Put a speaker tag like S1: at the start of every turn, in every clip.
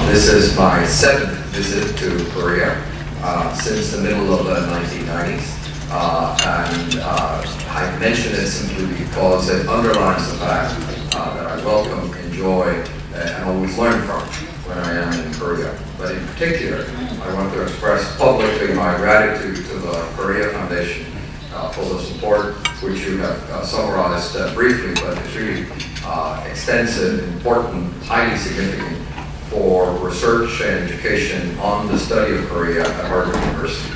S1: This is my seventh visit to Korea since the middle of the 1990s. I mention it simply because it underlines the fact that I welcome, enjoy, and always learn from when I am in Korea. But in particular, I want to express publicly my gratitude to the Korea Foundation for the support which you have summarized briefly, but it's really extensive, important, highly significant for research and education on the study of Korea at Harvard University.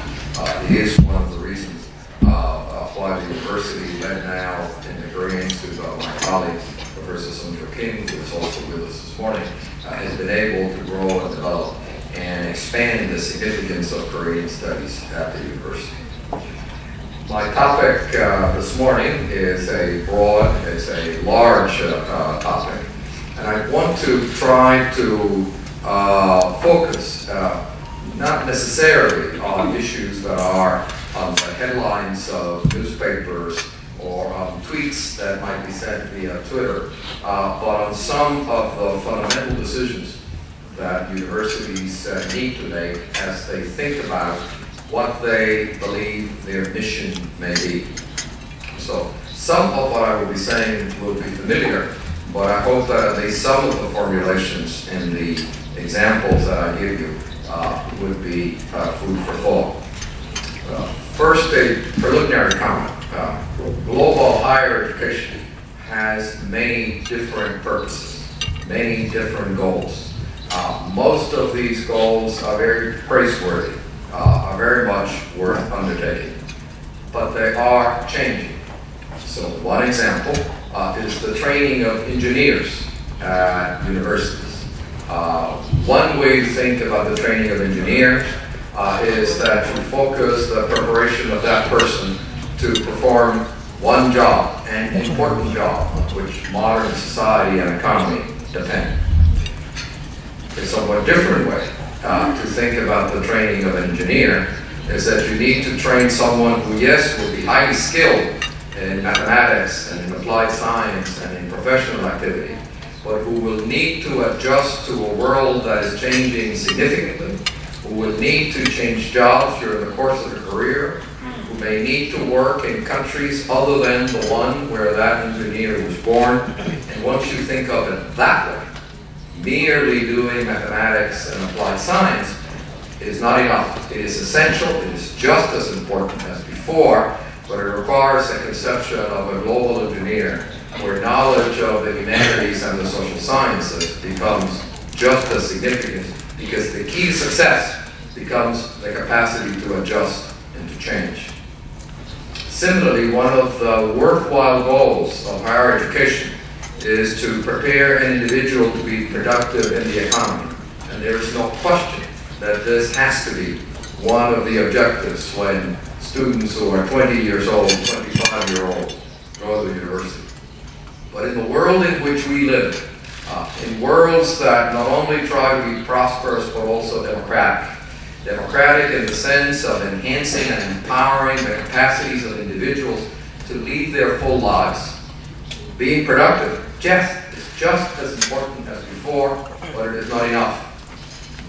S1: It is one of the reasons why the university, led now in the Korean Institute by my colleague, Professor Sung Kim, who is also with us this morning, has been able to grow and develop and expand the significance of Korean studies at the university. My topic this morning is a large topic, and I want to try to focus not necessarily on issues that are on the headlines of newspapers or on tweets that might be sent via Twitter, but on some of the fundamental decisions that universities need to make as they think about what they believe their mission may be. So some of what I will be saying will be familiar, but I hope that at least some of the formulations in the examples that I give you would be food for thought. First, a preliminary comment. Global higher education has many different purposes, many different goals. Most of these goals are very praiseworthy, are very much worth undertaking, but they are changing. So one example is the training of engineers at universities. One way to think about the training of engineers is that you focus the preparation of that person to perform one job, an important job, on which modern society and economy depend. A somewhat different way to think about the training of an engineer is that you need to train someone who, yes, will be highly skilled in mathematics and in applied science and in professional activity, but who will need to adjust to a world that is changing significantly, who will need to change jobs during the course of a career, who may need to work in countries other than the one where that engineer was born. And once you think of it that way, merely doing mathematics and applied science is not enough. It is essential, it is just as important as before, but it requires a conception of a global engineer where knowledge of the humanities and the social sciences becomes just as significant, because the key to success becomes the capacity to adjust and to change. Similarly, one of the worthwhile goals of higher education is to prepare an individual to be productive in the economy. And there is no question that this has to be one of the objectives when students who are 20 years old, 25-year-olds go to the university. But in the world in which we live, in worlds that not only try to be prosperous but also democratic in the sense of enhancing and empowering the capacities of individuals to lead their full lives, being productive is just as important as before, but it is not enough.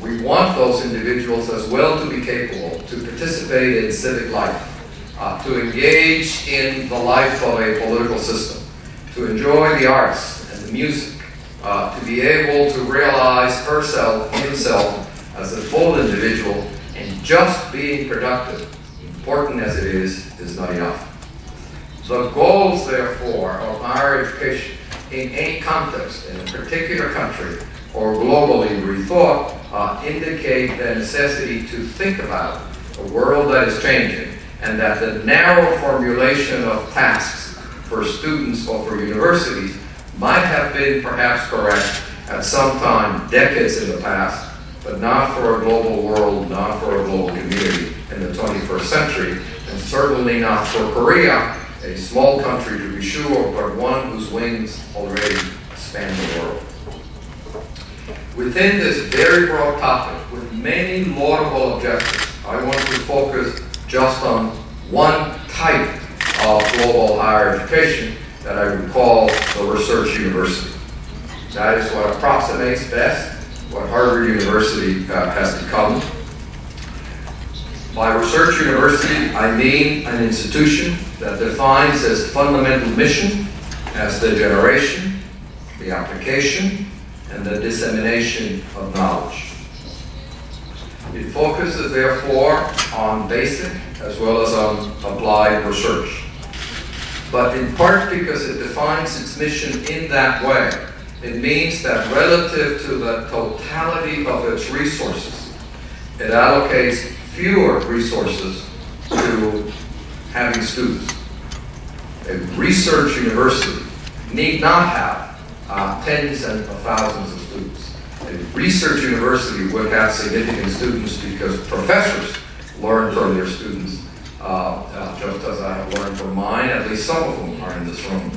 S1: We want those individuals as well to be capable to participate in civic life, to engage in the life of a political system, to enjoy the arts and the music, to be able to realize himself as a full individual, and just being productive, important as it is not enough. The goals, therefore, of higher education in any context, in a particular country, or globally rethought, indicate the necessity to think about a world that is changing, and that the narrow formulation of tasks for students or for universities might have been perhaps correct at some time, decades in the past, but not for a global world, not for a global community in the 21st century, and certainly not for Korea, a small country to be sure, but one whose wings already span the world. Within this very broad topic, with many laudable objectives, I want to focus just on one type of global higher education that I would call the research university. That is what approximates best what Harvard University has become. By research university, I mean an institution that defines its fundamental mission as the generation, the application, and the dissemination of knowledge. It focuses, therefore, on basic as well as on applied research. But in part because it defines its mission in that way, it means that relative to the totality of its resources, it allocates fewer resources to having students. A research university need not have tens of thousands of students. A research university would have significant students because professors learn from their students, just as I have learned from mine, at least some of whom are in this room.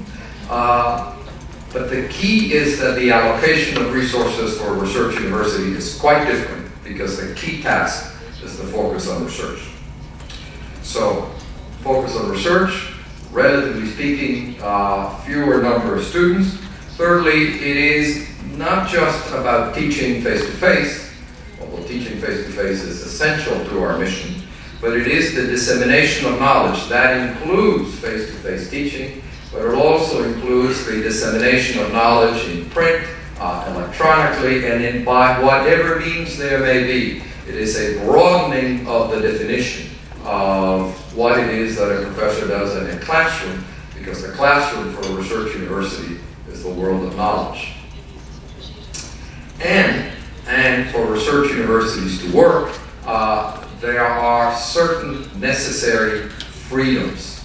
S1: But the key is that the allocation of resources for a research university is quite different because the key task is the focus on research. So, focus on research, relatively speaking, fewer number of students. Thirdly, it is not just about teaching face-to-face, although teaching face-to-face is essential to our mission, but it is the dissemination of knowledge. That includes face-to-face teaching, but it also includes the dissemination of knowledge in print, electronically, and by whatever means there may be. It is a broadening of the definition of what it is that a professor does in a classroom, because the classroom for a research university is the world of knowledge. And for research universities to work, there are certain necessary freedoms.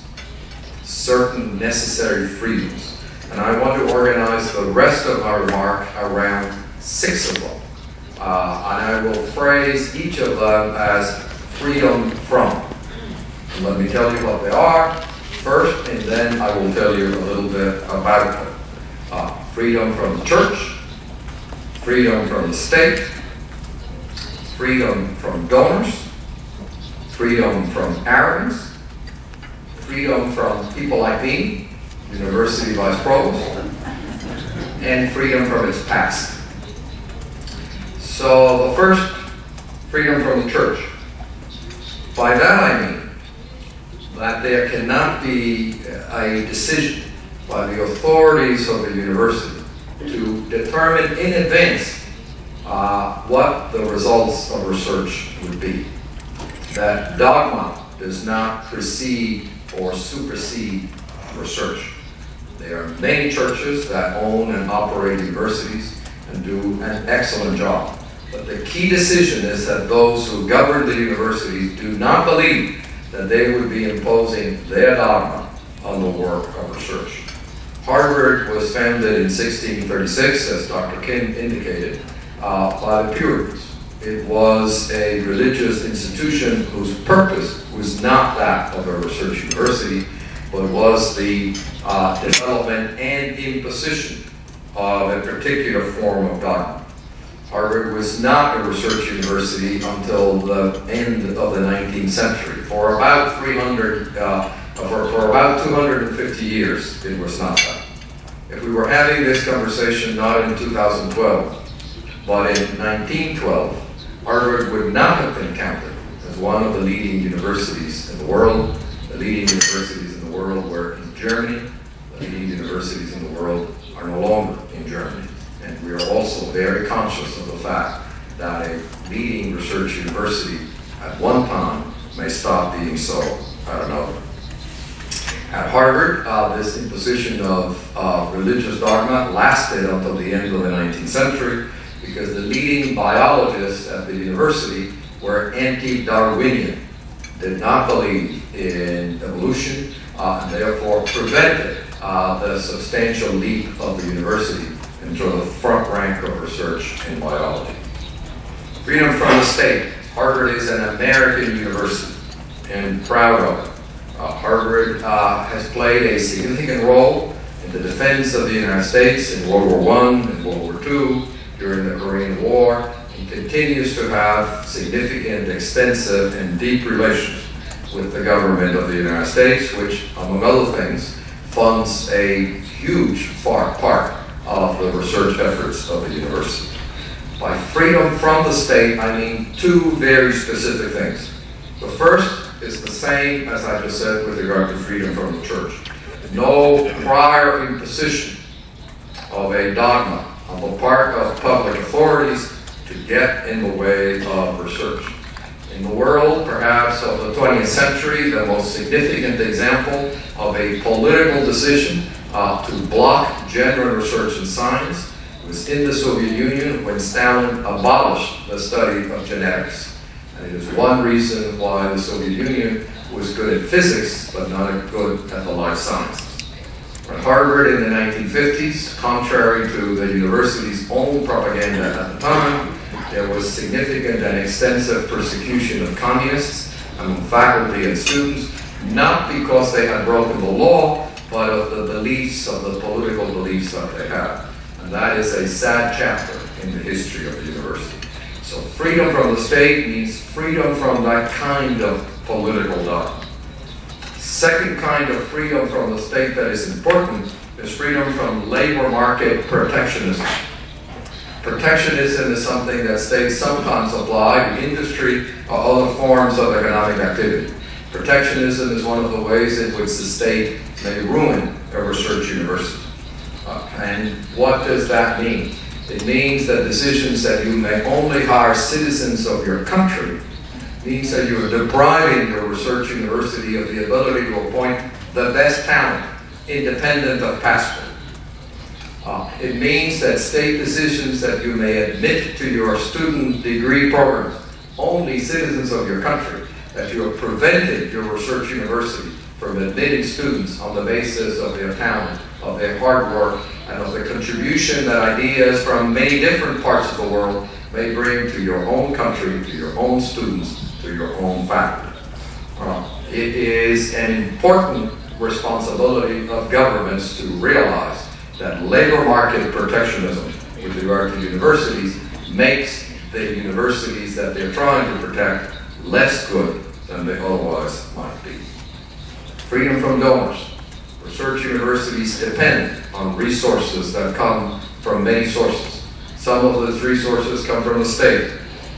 S1: And I want to organize the rest of my remark around 6 of them. And I will phrase each of them as freedom from. And let me tell you what they are first, and then I will tell you a little bit about them. Freedom from the church, freedom from the state, freedom from donors, freedom from arrogance, freedom from people like me, university vice provost, and freedom from its past. So the first, freedom from the church. By that I mean that there cannot be a decision by the authorities of the university to determine in advance what the results of research would be. That dogma does not precede or supersede research. There are many churches that own and operate universities and do an excellent job. But the key decision is that those who govern the universities do not believe that they would be imposing their dogma on the work of research. Harvard was founded in 1636, as Dr. Kim indicated, by the Puritans. It was a religious institution whose purpose was not that of a research university, but was the development and imposition of a particular form of dogma. Harvard was not a research university until the end of the 19th century. For about 250 years, it was not that. If we were having this conversation not in 2012, but in 1912, Harvard would not have been counted as one of the leading universities in the world. The leading universities in the world were in Germany. The leading universities in the world are no longer in Germany. And we are also very conscious of the fact that a leading research university at one time may stop being so at another. At Harvard, this imposition of religious dogma lasted until the end of the 19th century because the leading biologists at the university were anti-Darwinian, did not believe in evolution, and therefore prevented the substantial leap of the university into the front rank of research in biology. Freedom from the state. Harvard is an American university and proud of it. Harvard has played a significant role in the defense of the United States in World War I and World War II, during the Korean War, and continues to have significant, extensive, and deep relations with the government of the United States, which, among other things, funds a huge part of the research efforts of the university. By freedom from the state, I mean two very specific things. The first is the same as I just said with regard to freedom from the church. No prior imposition of a dogma on the part of public authorities to get in the way of research. In the world, perhaps, of the 20th century, the most significant example of a political decision to block general research in science was in the Soviet Union when Stalin abolished the study of genetics. And it is one reason why the Soviet Union was good at physics, but not good at the life sciences. At Harvard in the 1950s, contrary to the university's own propaganda at the time, there was significant and extensive persecution of communists among faculty and students, not because they had broken the law, but of the beliefs, of the political beliefs that they had. And that is a sad chapter in the history of the university. So freedom from the state means freedom from that kind of political dogma. Second kind of freedom from the state that is important is freedom from labor market protectionism. Protectionism is something that states sometimes apply to industry or other forms of economic activity. Protectionism is one of the ways in which the state may ruin a research university. And what does that mean? It means that decisions that you may only hire citizens of your country means that you are depriving your research university of the ability to appoint the best talent, independent of passport. It means that state decisions that you may admit to your student degree programs, only citizens of your country, that you have prevented your research university from admitting students on the basis of their talent, of their hard work, and of the contribution that ideas from many different parts of the world may bring to your own country, to your own students, to your own faculty. It is an important responsibility of governments to realize that labor market protectionism with regard to universities makes the universities that they're trying to protect less good than they otherwise might be. Freedom from donors. Research universities depend on resources that come from many sources. Some of those resources come from the state.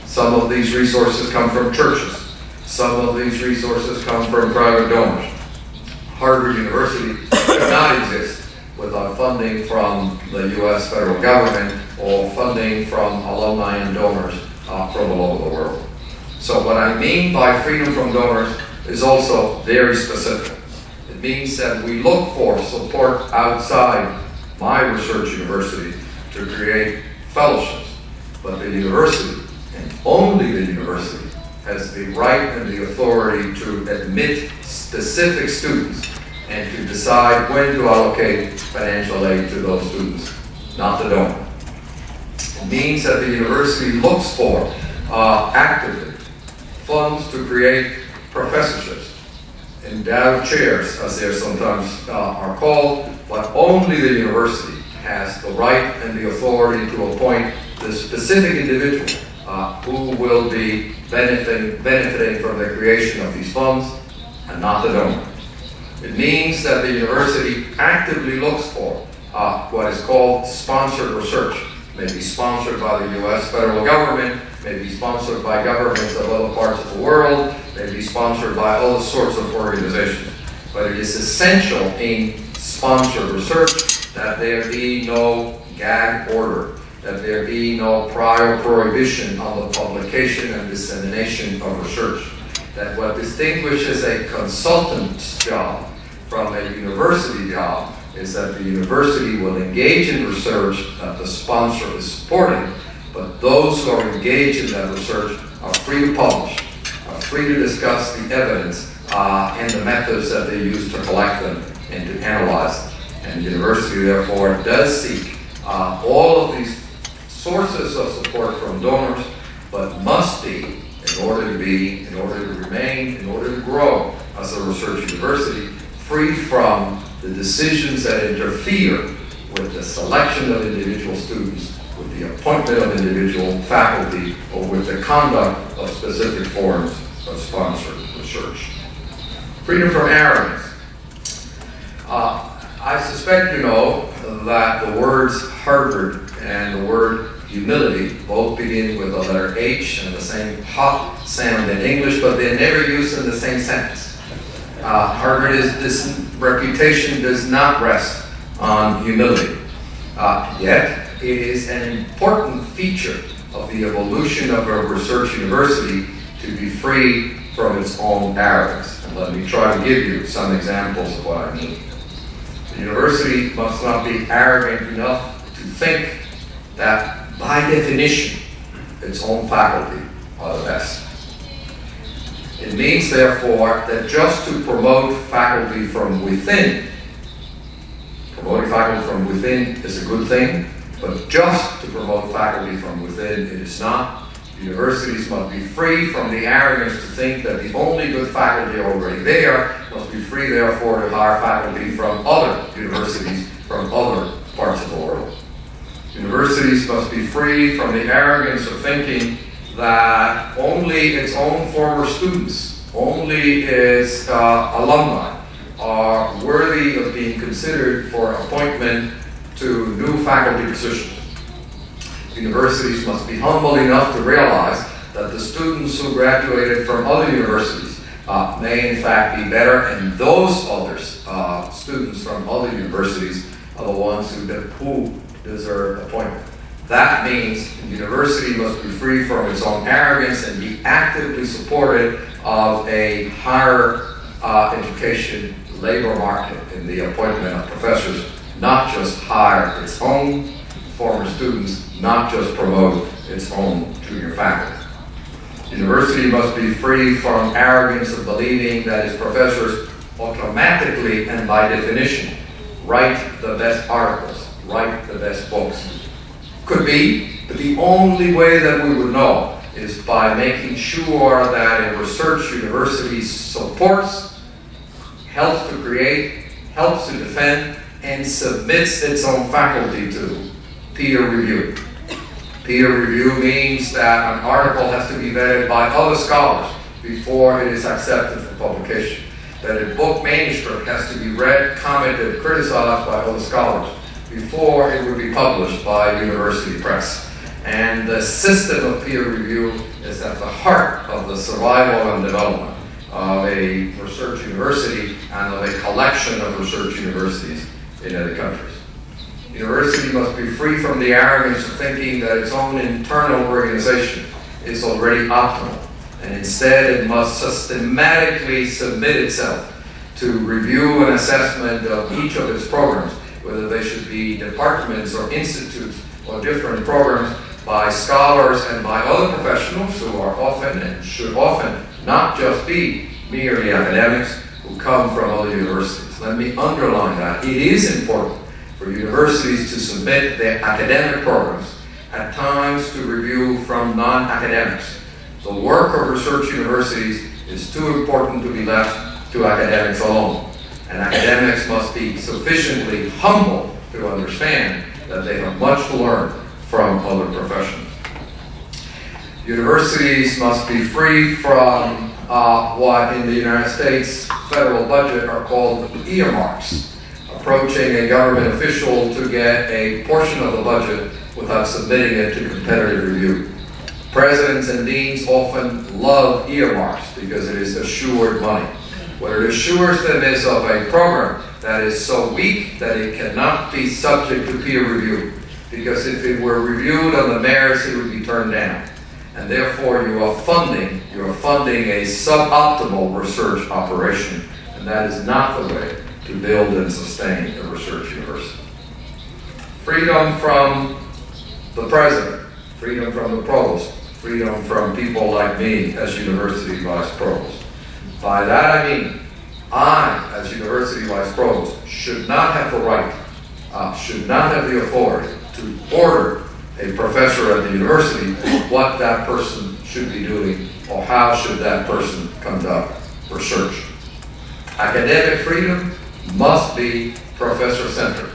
S1: Some of these resources come from churches. Some of these resources come from private donors. Harvard University could not exist without funding from the U.S. federal government or funding from alumni and donors from all over the world. So what I mean by freedom from donors is also very specific. It means that we look for support outside my research university to create fellowships, but the university, and only the university, has the right and the authority to admit specific students and to decide when to allocate financial aid to those students, not the donor. It means that the university looks for actively funds to create professorships, endowed chairs, as they sometimes are called, but only the university has the right and the authority to appoint the specific individual who will be benefiting from the creation of these funds, and not the donor. It means that the university actively looks for what is called sponsored research. It may be sponsored by the U.S. federal government, may be sponsored by governments of other parts of the world, may be sponsored by all sorts of organizations. But it is essential in sponsored research that there be no gag order, that there be no prior prohibition on the publication and dissemination of research. That what distinguishes a consultant's job from a university job is that the university will engage in research that the sponsor is supporting, but those who are engaged in that research are free to publish, are free to discuss the evidence and the methods that they use to collect them and to analyze them. And the university, therefore, does seek all of these sources of support from donors, but must be, in order to remain, in order to grow as a research university, free from the decisions that interfere with the selection of individual students, with the appointment of individual faculty, or with the conduct of specific forms of sponsored research. Freedom from arrogance. I suspect you know that the words Harvard and the word humility, both begin with the letter H and the same hot sound in English, but they're never used in the same sentence. This reputation does not rest on humility. Yet, it is an important feature of the evolution of a research university to be free from its own arrogance. And let me try to give you some examples of what I mean. The university must not be arrogant enough to think that, by definition, its own faculty are the best. It means, therefore, that just to promote faculty from within, promoting faculty from within is a good thing, but just to promote faculty from within, it is not. Universities must be free from the arrogance to think that the only good faculty already there, must be free, therefore, to hire faculty from other universities from other parts of the world. Universities must be free from the arrogance of thinking that only its own former students, only its alumni are worthy of being considered for appointment to new faculty positions. Universities must be humble enough to realize that the students who graduated from other universities may in fact be better, and those others, students from other universities, are the ones who deserve appointment. That means the university must be free from its own arrogance and be actively supportive of a higher education labor market in the appointment of professors, not just hire its own former students, not just promote its own junior faculty. University must be free from arrogance of believing that its professors automatically and by definition write the best articles, write the best books. Could be, but the only way that we would know is by making sure that a research university supports, helps to create, helps to defend, and submits its own faculty to peer review. Peer review means that an article has to be vetted by other scholars before it is accepted for publication. That a book manuscript has to be read, commented, criticized by other scholars before it would be published by university press. And the system of peer review is at the heart of the survival and development of a research university and of a collection of research universities in other countries. University must be free from the arrogance of thinking that its own internal organization is already optimal, and instead it must systematically submit itself to review and assessment of each of its programs, whether they should be departments or institutes or different programs, by scholars and by other professionals who are often and should often not just be merely academics who come from other universities. Let me underline that. It is important for universities to submit their academic programs at times to review from non-academics. The work of research universities is too important to be left to academics alone. And academics must be sufficiently humble to understand that they have much to learn from other professionals. Universities must be free from what in the United States federal budget are called earmarks, approaching a government official to get a portion of the budget without submitting it to competitive review. Presidents and deans often love earmarks because it is assured money. What it assures them is of a program that is so weak that it cannot be subject to peer review, because if it were reviewed on the merits, it would be turned down. And therefore you are funding a suboptimal research operation, and that is not the way to build and sustain a research university. Freedom from the president, freedom from the provost, freedom from people like me as university vice provost. By that I mean, I, as university vice provost, should not have the right, should not have the authority to order a professor at the university what that person should be doing or how should that person conduct research. Academic freedom must be professor-centered.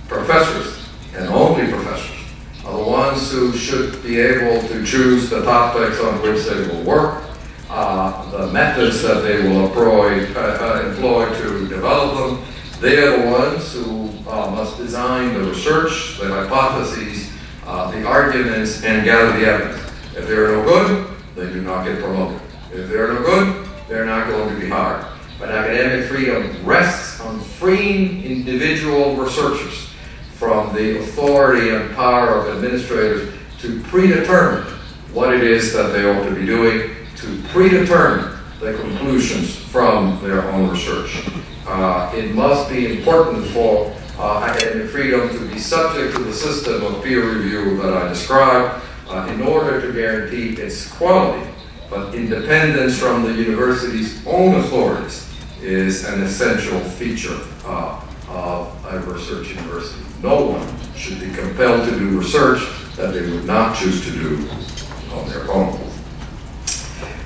S1: Professors, and only professors, are the ones who should be able to choose the topics on which they will work, the methods that they will employ to develop them. They are the ones who must design the research, the hypotheses, the arguments and gather the evidence. If they're no good, they do not get promoted. If they're no good, they're not going to be hired. But academic freedom rests on freeing individual researchers from the authority and power of administrators to predetermine what it is that they ought to be doing, to predetermine the conclusions from their own research. It must be important for academic freedom to be subject to the system of peer review that I described in order to guarantee its quality. But independence from the university's own authorities is an essential feature of a research university. No one should be compelled to do research that they would not choose to do on their own.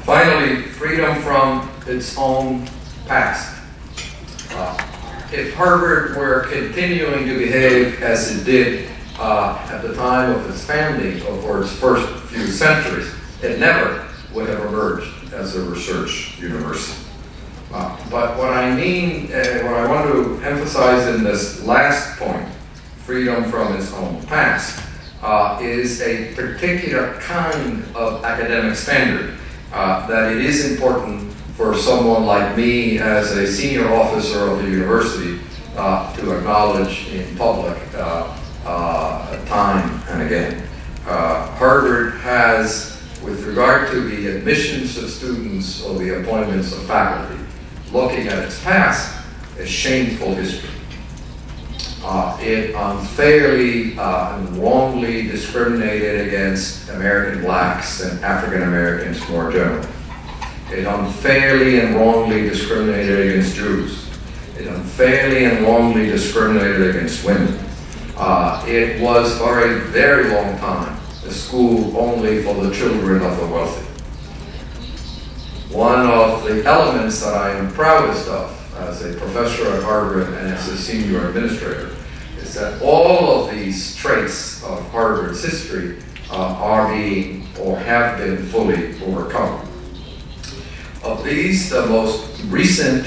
S1: Finally, freedom from its own past. If Harvard were continuing to behave as it did at the time of its founding or for its first few centuries, it never would have emerged as a research university. But what I mean, what I want to emphasize in this last point, freedom from its own past, is a particular kind of academic standard that it is important for someone like me as a senior officer of the university to acknowledge in public time and again. Harvard has, with regard to the admissions of students or the appointments of faculty, looking at its past, a shameful history. It unfairly and wrongly discriminated against American blacks and African Americans more generally. It unfairly and wrongly discriminated against Jews. It unfairly and wrongly discriminated against women. It was for a very long time a school only for the children of the wealthy. One of the elements that I am proudest of as a professor at Harvard and as a senior administrator is that all of these traits of Harvard's history are being or have been fully overcome. Of these, the most recent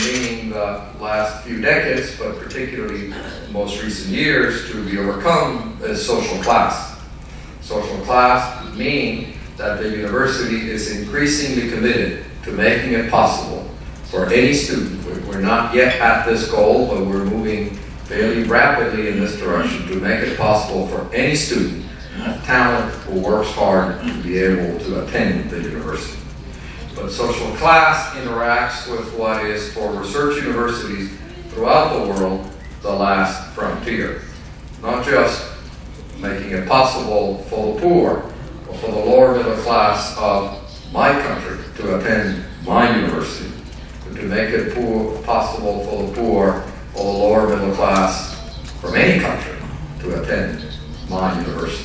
S1: meaning the last few decades, but particularly the most recent years to be overcome, is social class. Social class meaning that the university is increasingly committed to making it possible for any student. We're not yet at this goal, but we're moving fairly rapidly in this direction to make it possible for any student of talent who works hard to be able to attend the university. But social class interacts with what is, for research universities throughout the world, the last frontier. Not just making it possible for the poor, but for the lower middle class of my country to attend my university, but to make it possible for the poor or the lower middle class from any country to attend my university.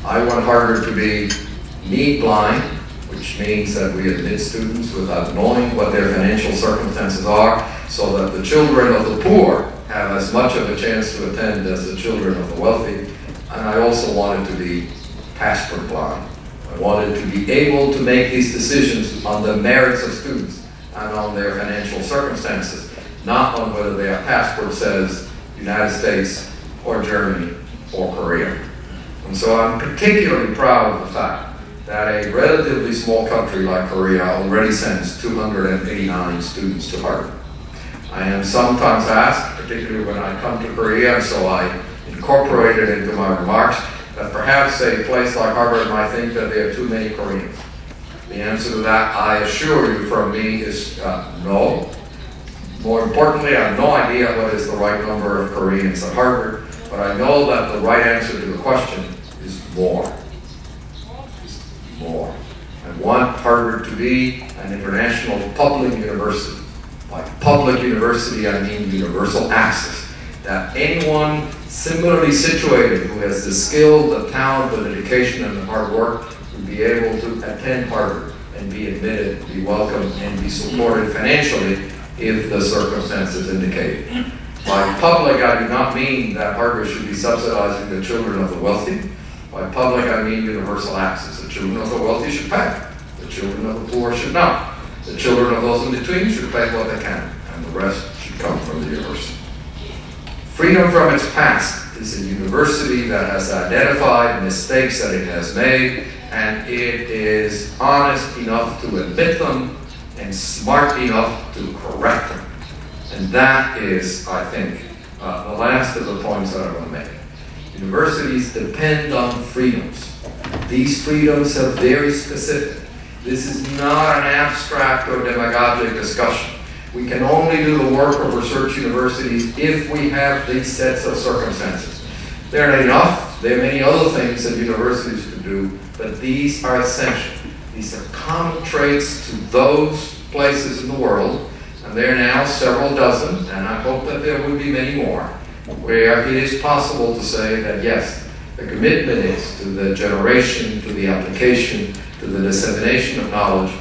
S1: I want Harvard to be need blind, which means that we admit students without knowing what their financial circumstances are, so that the children of the poor have as much of a chance to attend as the children of the wealthy. And I also want it to be passport blind. I wanted to be able to make these decisions on the merits of students and on their financial circumstances, not on whether their passport says United States or Germany or Korea. And so I'm particularly proud of the fact that a relatively small country like Korea already sends 289 students to Harvard. I am sometimes asked, particularly when I come to Korea, and so I incorporate it into my remarks, that perhaps a place like Harvard might think that there are too many Koreans. The answer to that, I assure you from me, is no. More importantly, I have no idea what is the right number of Koreans at Harvard, but I know that the right answer to the question is more. More. I want Harvard to be an international public university. By public university, I mean universal access. That anyone similarly situated who has the skill, the talent, the dedication, and the hard work would be able to attend Harvard and be admitted, be welcomed, and be supported financially if the circumstances indicate it. By public, I do not mean that Harvard should be subsidizing the children of the wealthy. By public, I mean universal access. The children of the wealthy should pay. The children of the poor should not. The children of those in between should pay what they can, and the rest should come from the university. Freedom from its past is a university that has identified mistakes that it has made, and it is honest enough to admit them and smart enough to correct them. And that is, I think, the last of the points that I want to make. Universities depend on freedoms. These freedoms are very specific. This is not an abstract or demagogic discussion. We can only do the work of research universities if we have these sets of circumstances. They're not enough. There are many other things that universities can do, but these are essential. These are common traits to those places in the world, and there are now several dozen, and I hope that there will be many more, where it is possible to say that yes, the commitment is to the generation, to the application, to the dissemination of knowledge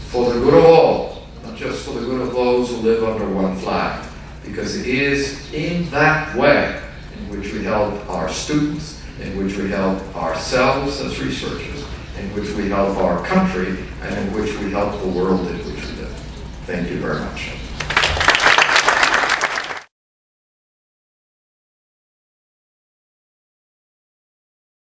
S1: for the good of all, not just for the good of those who live under one flag, because it is in that way in which we help our students, in which we help ourselves as researchers, in which we help our country, and in which we help the world in which we live. Thank you very much.